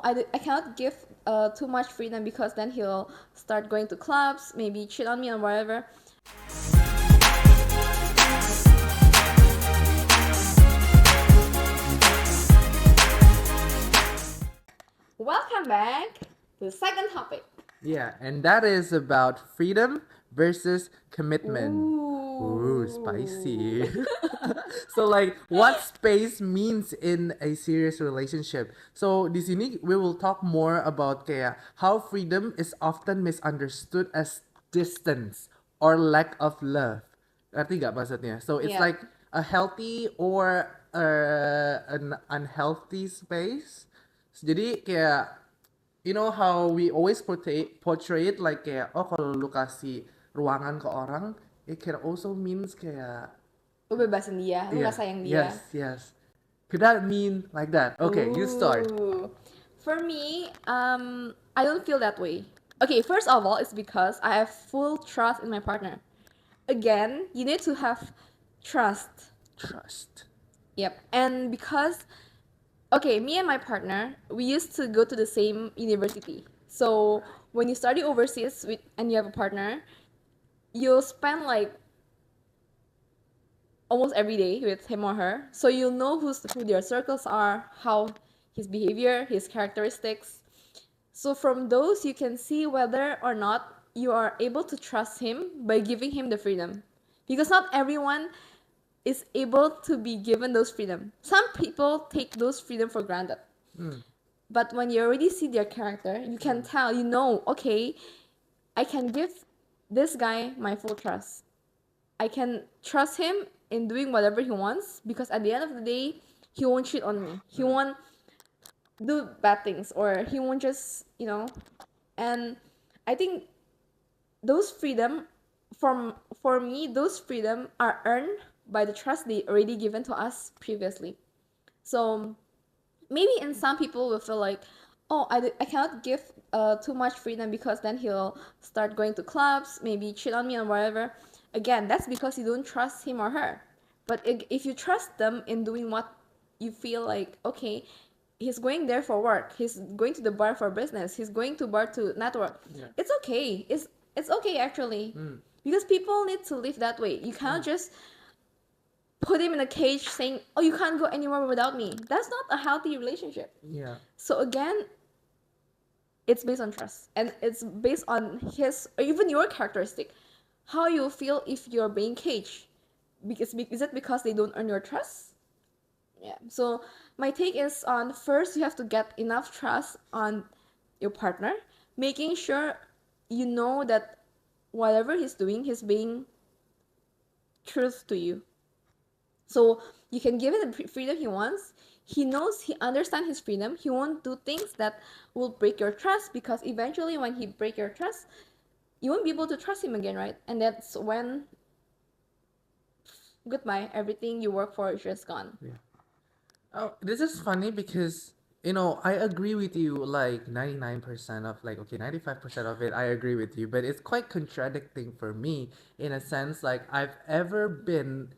I cannot give too much freedom because then he'll start going to clubs, maybe cheat on me or whatever. Welcome back to the second topic. Yeah, and that is about freedom versus commitment. Ooh, spicy. So like what space means in a serious relationship. So di sini we will talk more about kayak how freedom is often misunderstood as distance or lack of love. Ngerti gak maksudnya? So it's Yeah. like a healthy or an unhealthy space. Jadi kayak you know how we always portray it like kayak oh kalau lu kasih ruangan ke orang it can also means kayak Lu bebasin dia, lu yeah, gak sayang dia. yes could that mean like that? Okay, you start. Ooh. For me, I don't feel that way. Okay, first of all, it's because I have full trust in my partner. Again, you need to have trust. Trust. Yep. And because, okay, me and my partner, we used to go to the same university. So when you study overseas and you have a partner, you'll spend like almost every day with him or her. So you'll know who their circles are, how his behavior, his characteristics. So from those, you can see whether or not you are able to trust him by giving him the freedom. Because not everyone is able to be given those freedom. Some people take those freedom for granted. But when you already see their character, you can tell, you know, okay, I can give this guy my full trust. I can trust him in doing whatever he wants because at the end of the day, he won't cheat on me. He won't do bad things or he won't just, you know. And I think those freedom for me, those freedom are earned by the trust they already given to us previously. So maybe in some people will feel like, oh, I cannot give too much freedom because then he'll start going to clubs, maybe cheat on me or whatever. Again, that's because you don't trust him or her. But if you trust them in doing what you feel like, okay, he's going there for work, he's going to the bar for business, he's going to bar to network. Yeah. It's okay. It's okay actually. Because people need to live that way. You cannot just put him in a cage saying, oh, you can't go anywhere without me. That's not a healthy relationship. Yeah. So again, it's based on trust and it's based on his or even your characteristic. How you feel if you're being caged. Is it because they don't earn your trust? Yeah. So my take is on first you have to get enough trust on your partner, making sure you know that whatever he's doing, he's being truth to you. So you can give him the freedom he wants. He knows, he understands his freedom. He won't do things that will break your trust because eventually when he break your trust, you won't be able to trust him again, right? And that's when goodbye, everything you work for is just gone. Yeah. Oh, this is funny because you know I agree with you like 99% of like okay 95% of it I agree with you, but it's quite contradicting for me in a sense like I've ever been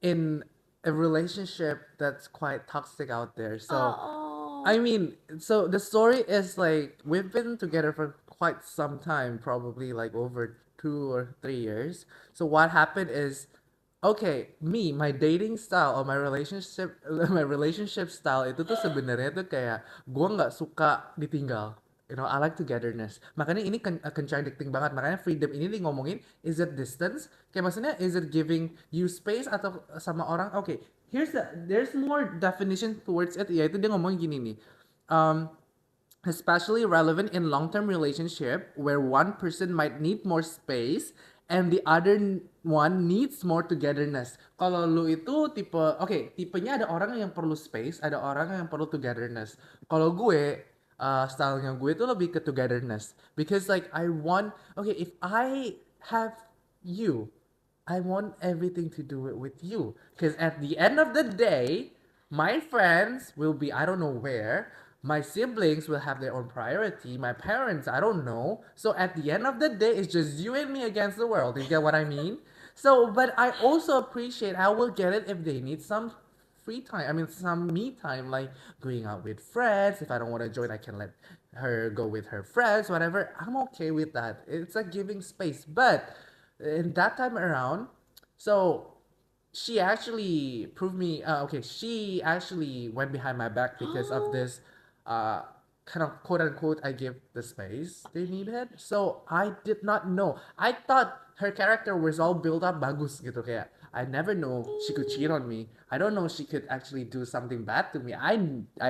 in a relationship that's quite toxic out there. So Oh. I mean, so the story is like we've been together for quite some time, probably like over 2 or 3 years. So what happened is, okay, my dating style or my relationship style itu tuh sebenarnya tuh kayak gue nggak suka ditinggal. You know, I like togetherness. Makanya ini contradicting banget. Makanya freedom ini nih ngomongin, is it distance? Kayak maksudnya, is it giving you space atau sama orang? Okay, there's more definition towards it. Yaitu dia ngomong gini nih. Especially relevant in long-term relationship where one person might need more space and the other one needs more togetherness. Kalau lu itu tipenya ada orang yang perlu space, ada orang yang perlu togetherness. Kalau gue, stylenya gue itu lebih ke togetherness. Because like if I have you, I want everything to do it with you. Because at the end of the day, my friends will be I don't know where. My siblings will have their own priority. My parents, I don't know. So at the end of the day, it's just you and me against the world. You get what I mean? So, but I also appreciate I will get it if they need some free time. I mean, some me time, like going out with friends. If I don't want to join, I can let her go with her friends, whatever. I'm okay with that. It's like giving space. But in that time around, so she actually proved me okay, she actually went behind my back because of this uh kind of quote unquote I give the space they needed. So I did not know. I thought her character was all built up bagus gitu, kayak I never know she could cheat on me. I don't know she could actually do something bad to me. I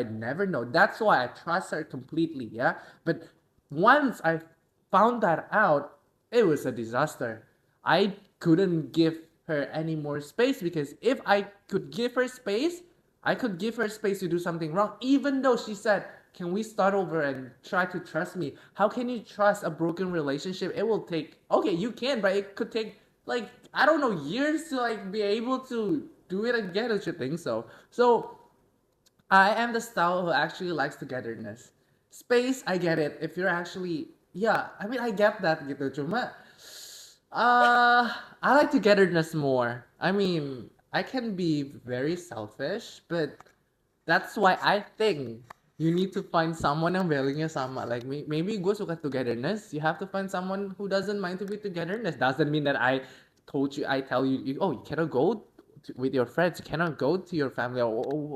never know. That's why I trust her completely, yeah. But once I found that out, it was a disaster. I couldn't give her any more space because if I could give her space, I could give her space to do something wrong, even though she said, "Can we start over and try to trust me?" How can you trust a broken relationship? It will take, okay, you can, but it could take like, I don't know, years to like be able to do it again. Don't you think so? So I am the style who actually likes togetherness. Space, I get it. If you're actually, yeah, I mean, I get that gitu. Cuma, I like togetherness more. I mean, I can be very selfish, but that's why I think you need to find someone yang value-nya sama. Like maybe gue suka togetherness. You have to find someone who doesn't mind to be togetherness. Doesn't mean that I tell you, oh, you cannot go with your friends. You cannot go to your family.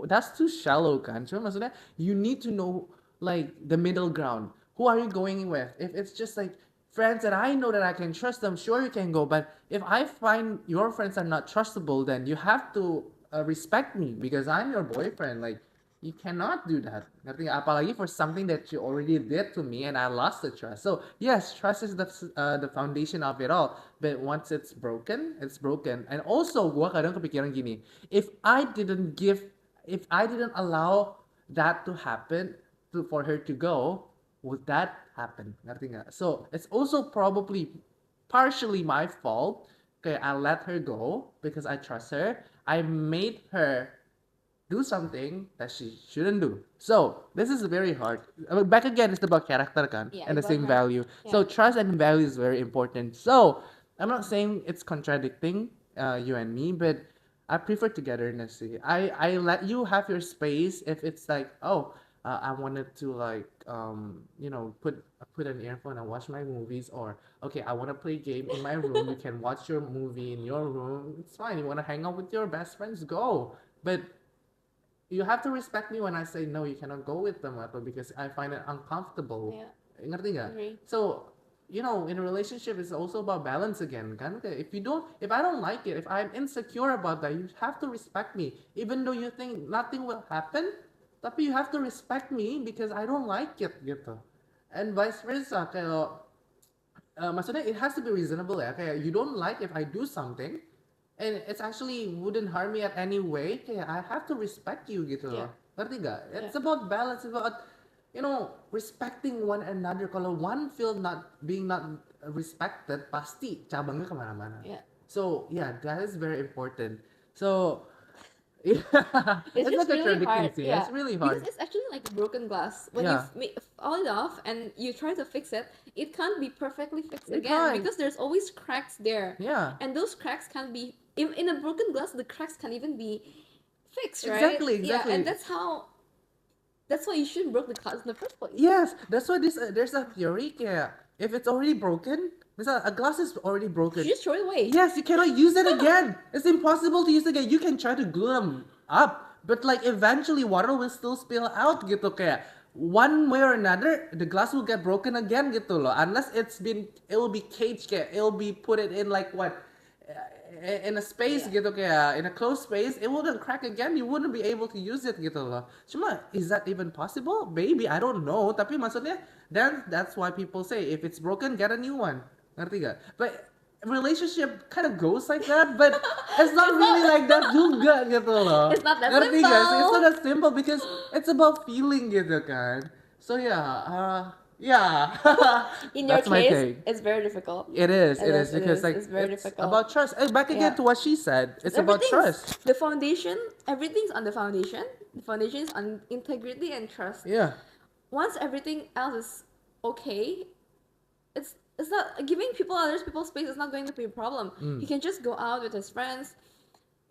That's too shallow, kan? Cuma maksudnya you need to know like the middle ground. Who are you going with? If it's just like friends that I know that I can trust them, sure you can go. But if I find your friends are not trustable, then you have to respect me because I'm your boyfriend. Like you cannot do that. Ngerti nggak? Apalagi for something that you already did to me and I lost the trust. So yes, trust is the foundation of it all. But once it's broken, it's broken. And also, gua kadang kepikiran gini, if I didn't allow that to happen for her to go, would that happen? Ngerti nggak? So it's also probably partially my fault. Okay, I let her go because I trust her. I made her do something that she shouldn't do. So this is very hard. Back again, it's about character kan, Yeah, and the it's about same her. value. So Yeah. trust and value is very important. So I'm not saying it's contradicting you and me, but I prefer togetherness. See. I let you have your space if it's like, oh, I wanted to like put an earphone and watch my movies, or okay, I want to play game in my room. You can watch your movie in your room. It's fine. You want to hang out with your best friends, go. But you have to respect me when I say no, you cannot go with them atau because I find it uncomfortable. Yeah. Ngerti nggak? Agree. So, in a relationship, it's also about balance again, kan? If I don't like it, if I'm insecure about that, you have to respect me. Even though you think nothing will happen, tapi you have to respect me because I don't like it, gitu. And vice versa, kayak maksudnya it has to be reasonable ya. Kayak you don't like if I do something, and it's actually wouldn't harm me at any way, kayak I have to respect you gitu Yeah. loh. Ngerti gak? Yeah. It's about balance, it's about respecting one another. Kalau one feel not respected, pasti cabangnya kemana-mana. Yeah. So yeah, that is very important. So yeah, It's it's just like a really contradicting hard. thing. Yeah. It's really Because hard. it's actually like a broken glass. When Yeah. fall it off and you try to fix it, it can't be perfectly fixed It again can't. because there's always cracks there. Yeah. And those cracks can't be in a broken glass, the cracks can't even be fixed, right? Exactly, Yeah, and exactly. that's why you shouldn't break the glass in the first place. Yes, that's why there's a theory kayak if it's already broken, misal a glass is already You broken. just throw it away. Yes, you cannot use it again. It's impossible to use it again. You can try to glue them up, but like eventually water will still spill out gitu kayak one way or another the glass will get broken again gitu loh unless it will be caged kayak it will be put it in like what in a space Yeah. gitu kayak in a closed space it wouldn't crack again, you wouldn't be able to use it gitu loh. Cuma is that even possible? Maybe, I don't know, tapi maksudnya that's why people say if it's broken get a new one. Ngerti gak? But relationship kind of goes like that, but it's not really like that juga gitu loh. It's not that Ngerti gak sih? It's simple. not that simple because it's about feeling gitu kan. So yeah. In your That's my case, take. it's very difficult. It is because like It's very it's difficult. about trust. Back again Yeah. to what she said. It's about trust. The foundation, everything's on the foundation. The foundation is on integrity and trust. Yeah. Once everything else is okay, it's not giving other people space is not going to be a problem. He can just go out with his friends,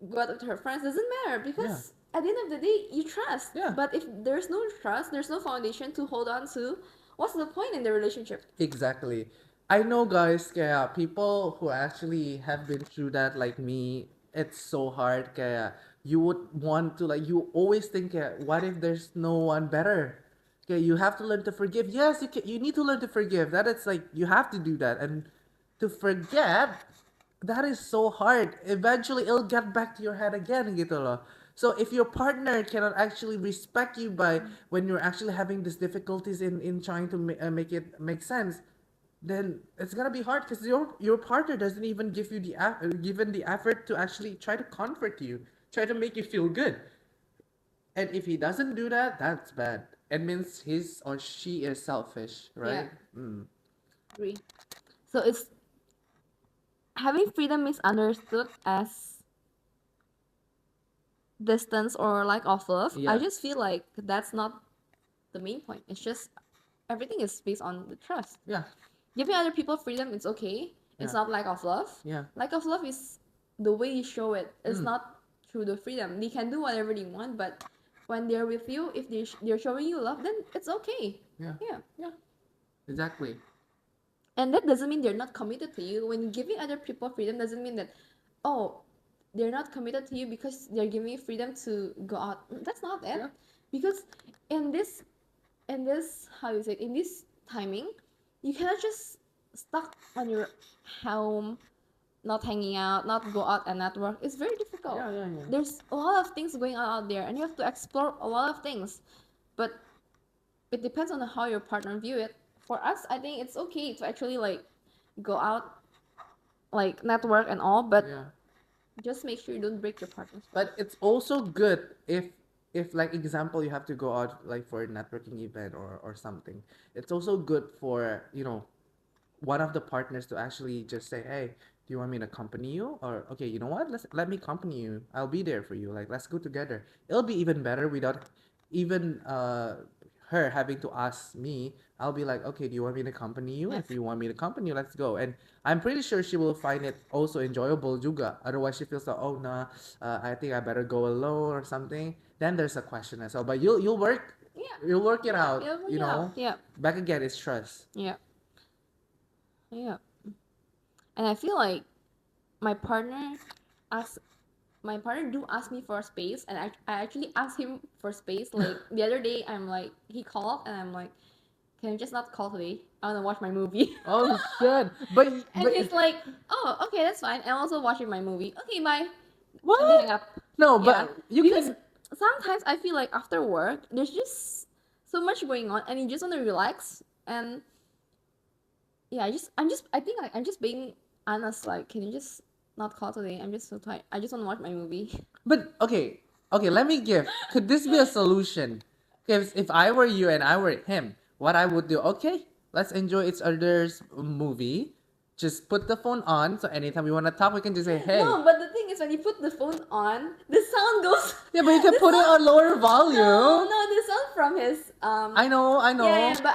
go out with her friends, doesn't matter because at the end of the day, you trust. Yeah. But if there's no trust, there's no foundation to hold on to, what's the point in the relationship? Exactly. I know, guys, kaya people who actually have been through that like me, it's so hard kaya you would want to like you always think kaya, what if there's no one better? Okay, you have to learn to forgive. Yes, you need to learn to forgive. That it's like you have to do that and to forget that is so hard. Eventually, it'll get back to your head again, gitu loh. So if your partner cannot actually respect you by when you're actually having these difficulties in trying to make it make sense, then it's gonna be hard because your partner doesn't even give you given the effort to actually try to comfort you, try to make you feel good. And if he doesn't do that, that's bad. It means his or she is selfish, right? Mm. Agree. So it's having freedom misunderstood as distance or lack of love. Yeah. I just feel like that's not the main point. It's just everything is based on the trust. Yeah. Giving other people freedom is okay. It's Yeah. not lack of love. Yeah. Lack of love is the way you show it. It's Mm. not through the freedom. They can do whatever they want, but when they're with you, if they're showing you love, then it's okay. Yeah. Yeah. Yeah. Exactly. And that doesn't mean they're not committed to you. When giving other people freedom doesn't mean that, oh, they're not committed to you because they're giving you freedom to go out. That's not it. Yeah. Because in this how you say it, in this timing, you cannot just stuck on your home, not hanging out, not go out and network. It's very difficult. Yeah, yeah, yeah. There's a lot of things going on out there, and you have to explore a lot of things. But it depends on how your partner view it. For us, I think it's okay to actually like go out, like network and all, but Yeah. just make sure you don't break your partner's trust. But it's also good if like example you have to go out like for a networking event or something. It's also good for, one of the partners to actually just say, "Hey, do you want me to accompany you?" Or, "Okay, you know what? Let me accompany you. I'll be there for you. Like, let's go together." It'll be even better without even her having to ask me. I'll be like, "Okay, do you want me to accompany you? If you want me to accompany you, let's go." And I'm pretty sure she will find it also enjoyable juga. Otherwise, she feels like, "Oh, nah, I think I better go alone or something." Then there's a question as well. But you'll work. Yeah. You'll work it out. Yeah, You know. yeah, Back again, it's trust. yeah, yeah. And I feel like my partner asks my partner do ask me for space, and I actually asked him for space. Like the other day, I'm like, he called and I'm like, can you just not call today? I want to watch my movie. Oh shit! But And he's like, oh, okay, that's fine. I'm also watching my movie. Okay, bye. And they what? hang up. No, Yeah, but you because can. sometimes I feel like after work, there's just so much going on, and you just want to relax. And yeah, I think like, I'm just being honest. Like, can you just not call today? I'm just so tired. I just want to watch my movie. But okay, okay. Let me give. Could this be a solution? If I were you and I were him, what I would do? Okay, let's enjoy each other's movie. Just put the phone on, so anytime we want to talk, we can just say, "Hey." No, but the thing is, when you put the phone on, the sound goes. Yeah, but you can the put it sound- on lower volume. No, the sound from his I know, I know. Yeah, but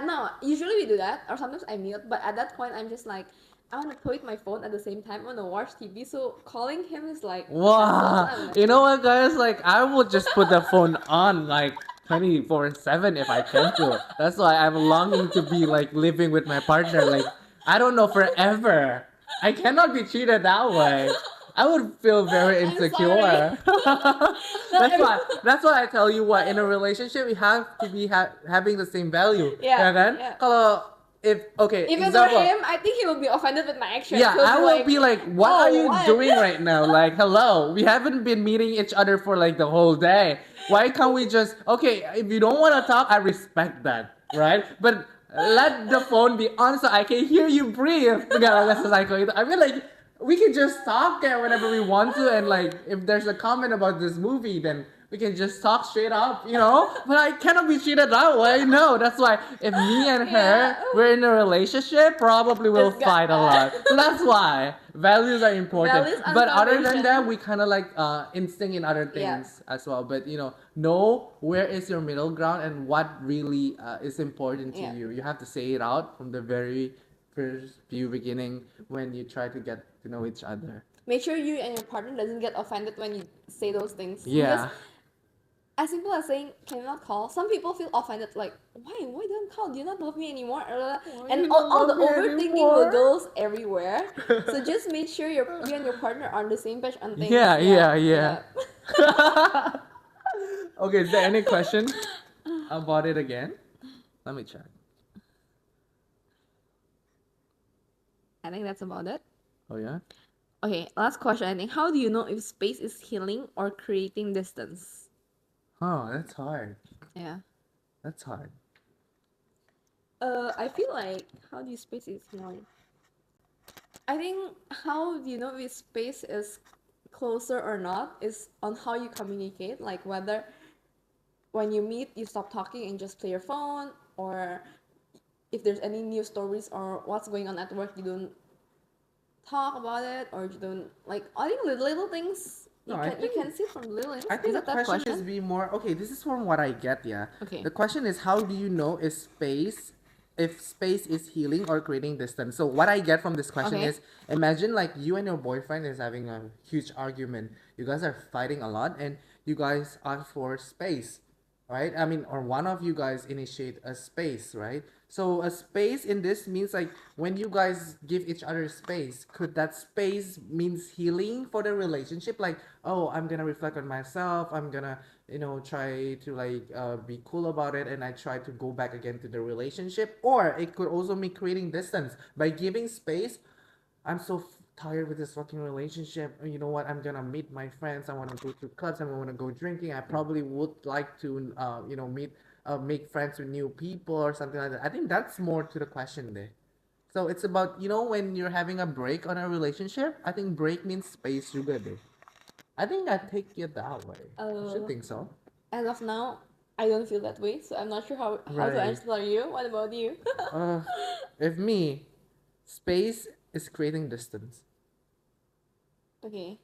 no. Usually we do that, or sometimes I mute. But at that point, I'm just like, I want to play with my phone at the same time. I want to watch TV. So calling him is like, Wow. hassle. You know what, guys? Like, I would just put the phone on like 24/7 if I can to. That's why I'm longing to be like living with my partner. Like, I don't know, forever. I cannot be treated that way. I would feel very I'm insecure. That's why I tell you what, in a relationship, we have to be having the same value. Yeah, Kan? yeah. Kalau okay, Even example. for him, I think he will be offended with my actions. Yeah, He'll I be will like, be like, what "Oh, are you what?" doing right now? Like, hello, we haven't been meeting each other for like the whole day. Why can't we just, okay, if you don't want to talk, I respect that, right? But let the phone be on so I can hear you breathe. I mean, like, we can just talk whenever we want to, and like, if there's a comment about this movie, then we can just talk straight up, But I cannot be treated that way. No, that's why if me and her Yeah. we're in a relationship, probably we'll It's got- fight a lot. So that's why values are important. Values are But other than foundation. that, we kind of like instinct in other Yeah. things as well. But know where is your middle ground and what really is important to Yeah. you. You have to say it out from the very first few beginning when you try to get to know each other. make sure you and your partner doesn't get offended when you say those things. Because Yeah. as simple as saying, "Can you not call?" Some people feel offended, like, "Why don't call? Do you not love me anymore?" Why And you all, don't all love the me overthinking will anymore? goes everywhere. So just make sure you and your partner are on the same page on things. Yeah, Yeah, yeah, yeah. yeah. Okay, is there any question about it again? Let me check. I think that's about it. Oh yeah? Okay, last question. I think, how do you know if space is healing or creating distance? Oh, that's hard. Yeah. That's hard. I feel like, how do you space is healing? I think how do you know if space is closer or not is on how you communicate, like whether when you meet you stop talking and just play your phone, or if there's any news stories or what's going on at work, you don't talk about it, or you don't, like, I think little things No, you can see from little things. I Is think the it that question is question? be more okay, this is from what I get, yeah. Okay. The question is how do you know if space is healing or creating distance? So what I get from this question Okay. is imagine like you and your boyfriend is having a huge argument. You guys are fighting a lot and you guys ask for space, right? I mean, or one of you guys initiate a space, right? So a space in this means like when you guys give each other space, could that space means healing for the relationship? Like, oh, I'm gonna reflect on myself. I'm gonna, try to like be cool about it, and I try to go back again to the relationship. Or it could also mean creating distance by giving space. I'm so tired with this fucking relationship. You know what? I'm gonna meet my friends. I want to go to clubs. I want to go drinking. I probably would like to, make friends with new people or something like that. I think that's more to the question there. So it's about, when you're having a break on a relationship, I think break means space juga deh. I think I take it that way. I should Uh, think so. as of now, I don't feel that way, so I'm not sure how to Right. answer you. What about you? Uh, if me, space is creating distance. Okay.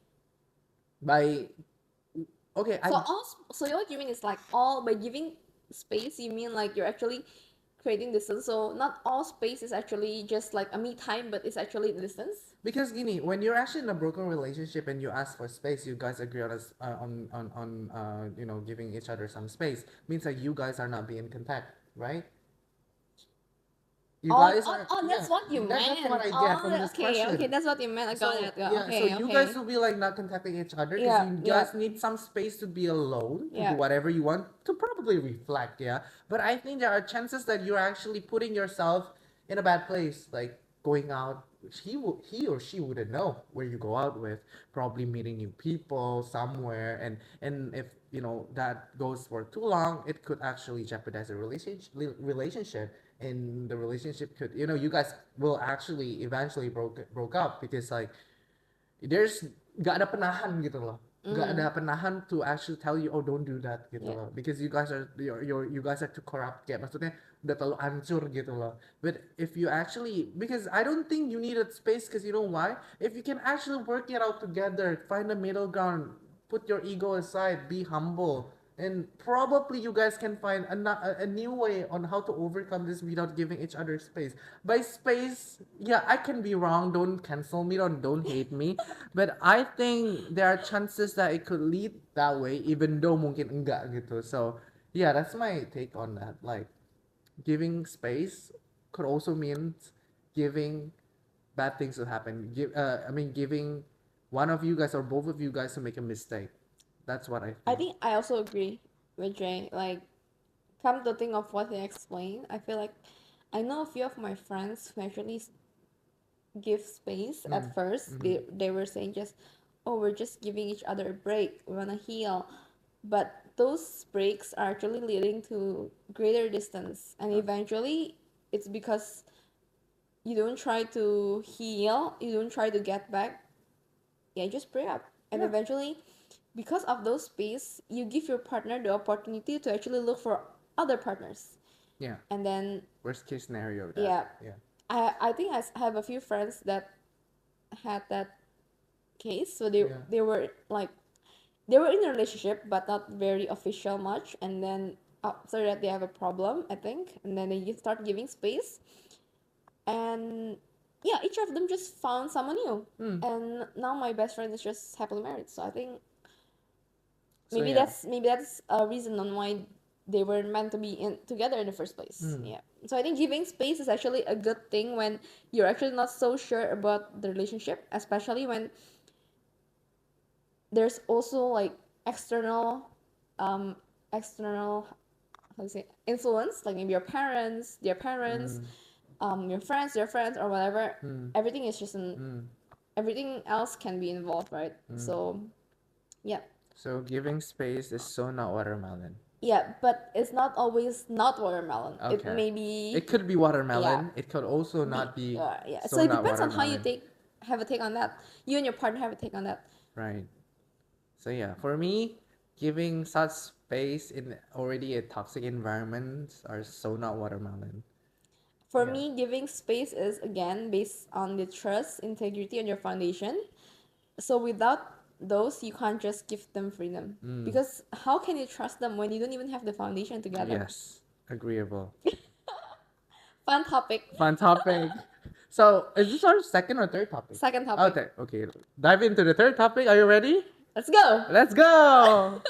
By, okay, So all so what you mean is like all by giving space, you mean like you're actually creating distance. So not all space is actually just like a me time, but it's actually distance. because gini, when you're actually in a broken relationship and you ask for space, you guys agree on us giving each other some space. Means that you guys are not being in contact, right? You Oh, guys oh, are, oh, yeah. that's what you That's what meant. I get from Oh, this okay, okay, question. that's what you meant. I got So it. Yeah, yeah, so okay, you guys okay. will be like not contacting each other because Yeah, you yeah, guys need some space to be alone to do yeah. whatever you want to probably reflect, yeah. But I think there are chances that you're actually putting yourself in a bad place, like going out. He or she wouldn't know where you go out with, probably meeting new people somewhere, and if that goes for too long, it could actually jeopardize a relationship, and the relationship could, you guys will actually eventually broke up because like there's gak ada penahan gitu loh, gak ada penahan to actually tell you, oh, don't do that gitu Yeah. loh, because you guys are too corrupt, kayak maksudnya udah terlalu hancur gitu loh. But if you actually, because I don't think you needed space, because you know why, if you can actually work it out together, find a middle ground, put your ego aside, be humble, and probably you guys can find a new way on how to overcome this without giving each other space. By space, yeah, I can be wrong. Don't cancel me, don't hate me. But I think there are chances that it could lead that way, even though mungkin enggak gitu. So yeah, that's my take on that. Like giving space could also mean giving bad things to happen. Giving one of you guys or both of you guys to make a mistake. That's what I I think. think I also agree with Jay. Like, come to think of what he explained, I feel like I know a few of my friends who actually give space at first. They were saying just, oh, we're just giving each other a break. We wanna heal, but those breaks are actually leading to greater distance, and eventually, it's because you don't try to heal, you don't try to get back. Yeah, just break up, and Yeah. eventually, because of those space, you give your partner the opportunity to actually look for other partners, Yeah. and then Worst case scenario of yeah, that. Yeah. I think I have a few friends that had that case. So they Yeah. they were like they were in a relationship but not very official much, and then after that they have a problem, I think, and then they start giving space, and yeah, each of them just found someone new. Hmm. And now my best friend is just happily married. So I think So maybe yeah. that's a reason on why they were meant to be together in the first place. Hmm. Yeah. So I think giving space is actually a good thing when you're actually not so sure about the relationship, especially when there's also like external um external how to say influence, like maybe your parents, their parents, your friends, their friends, or whatever. Everything is just everything else can be involved, right? So yeah. So giving space is so not watermelon. Yeah, but it's not always not watermelon. It Okay. may be, It could be watermelon. It could also not be yeah. So so it not depends on how you watermelon. have a take on that. You and your partner have a take on that. Right. So yeah, for me, giving such space in already a toxic environment are so not watermelon. For Yeah. me, giving space is again based on the trust, integrity, and your foundation. So without those, you can't just give them freedom. Because how can you trust them when you don't even have the foundation together? Yes. Agreeable. Fun topic. Fun topic. So is this our second or third topic? Second topic. Okay. Okay. Dive into the third topic. Are you ready? Let's go. Let's go.